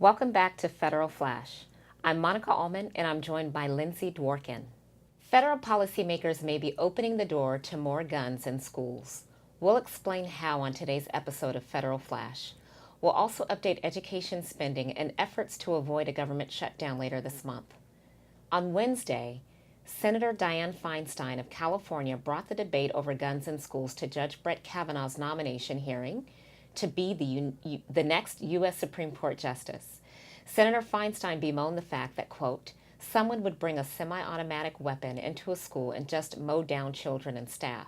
Welcome back to Federal Flash. I'm Monica Allman, and I'm joined by Lindsay Dworkin. Federal policymakers may be opening the door to more guns in schools. We'll explain how on today's episode of Federal Flash. We'll also update education spending and efforts to avoid a government shutdown later this month. On Wednesday, Senator Dianne Feinstein of California brought the debate over guns in schools to Judge Brett Kavanaugh's nomination hearing to be the next U.S. Supreme Court Justice. Senator Feinstein bemoaned the fact that, quote, someone would bring a semi-automatic weapon into a school and just mow down children and staff.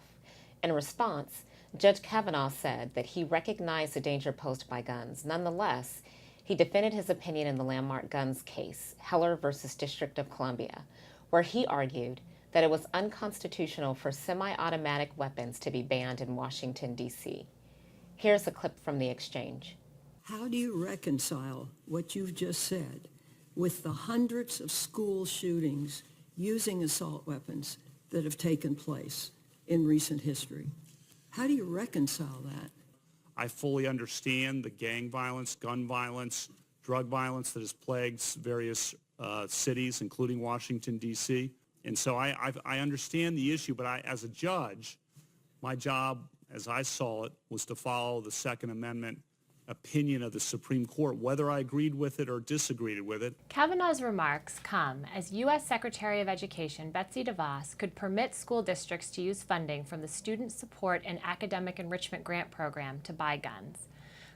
In response, Judge Kavanaugh said that he recognized the danger posed by guns. Nonetheless, he defended his opinion in the landmark guns case, Heller versus District of Columbia, where he argued that it was unconstitutional for semi-automatic weapons to be banned in Washington, D.C. Here's a clip from the exchange. How do you reconcile what you've just said with the hundreds of school shootings using assault weapons that have taken place in recent history? How do you reconcile that? I fully understand the gang violence, gun violence, drug violence that has plagued various cities, including Washington, D.C. And so I understand the issue, but as a judge, my job, as I saw it, was to follow the Second Amendment opinion of the Supreme Court, whether I agreed with it or disagreed with it. Kavanaugh's remarks come as U.S. Secretary of Education Betsy DeVos could permit school districts to use funding from the Student Support and Academic Enrichment Grant Program to buy guns.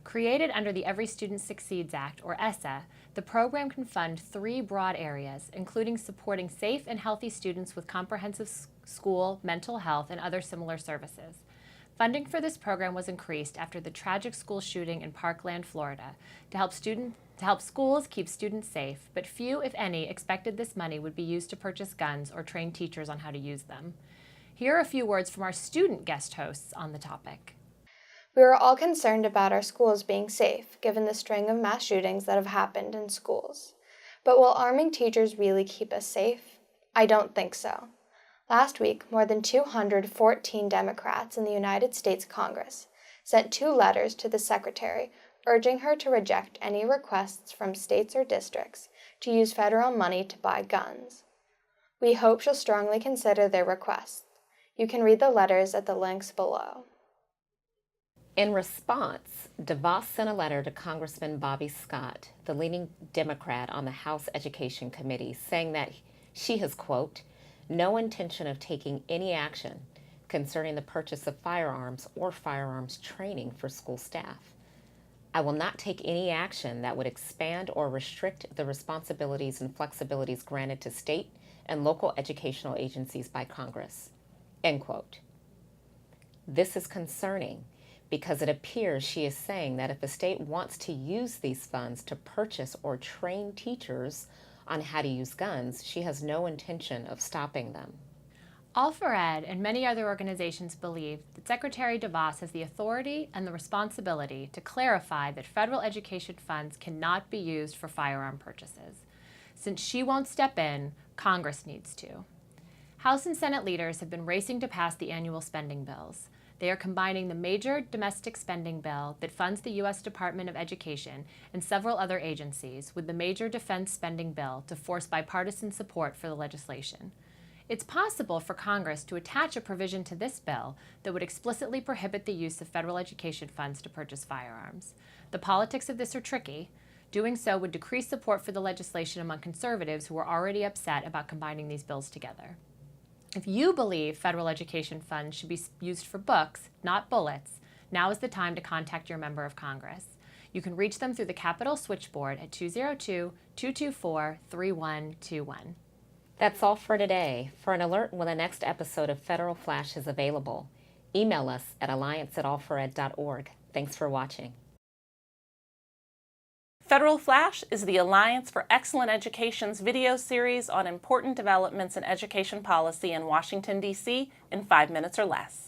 Created under the Every Student Succeeds Act, or ESSA, the program can fund three broad areas, including supporting safe and healthy students with comprehensive school, mental health, and other similar services. Funding for this program was increased after the tragic school shooting in Parkland, Florida, to help schools keep students safe, but few, if any, expected this money would be used to purchase guns or train teachers on how to use them. Here are a few words from our student guest hosts on the topic. We are all concerned about our schools being safe, given the string of mass shootings that have happened in schools. But will arming teachers really keep us safe? I don't think so. Last week, more than 214 Democrats in the United States Congress sent 2 letters to the Secretary urging her to reject any requests from states or districts to use federal money to buy guns. We hope she'll strongly consider their requests. You can read the letters at the links below. In response, DeVos sent a letter to Congressman Bobby Scott, the leading Democrat on the House Education Committee, saying that she has, quote, no intention of taking any action concerning the purchase of firearms or firearms training for school staff. I will not take any action that would expand or restrict the responsibilities and flexibilities granted to state and local educational agencies by Congress, end quote. This is concerning because it appears she is saying that if a state wants to use these funds to purchase or train teachers on how to use guns, she has no intention of stopping them. All4Ed and many other organizations believe that Secretary DeVos has the authority and the responsibility to clarify that federal education funds cannot be used for firearm purchases. Since she won't step in, Congress needs to. House and Senate leaders have been racing to pass the annual spending bills. They are combining the major domestic spending bill that funds the U.S. Department of Education and several other agencies with the major defense spending bill to force bipartisan support for the legislation. It's possible for Congress to attach a provision to this bill that would explicitly prohibit the use of federal education funds to purchase firearms. The politics of this are tricky. Doing so would decrease support for the legislation among conservatives who are already upset about combining these bills together. If you believe federal education funds should be used for books, not bullets, now is the time to contact your member of Congress. You can reach them through the Capitol switchboard at 202-224-3121. That's all for today. For an alert when the next episode of Federal Flash is available, email us at alliance@all4ed.org. Thanks for watching. Federal Flash is the Alliance for Excellent Education's video series on important developments in education policy in Washington, D.C. in 5 minutes or less.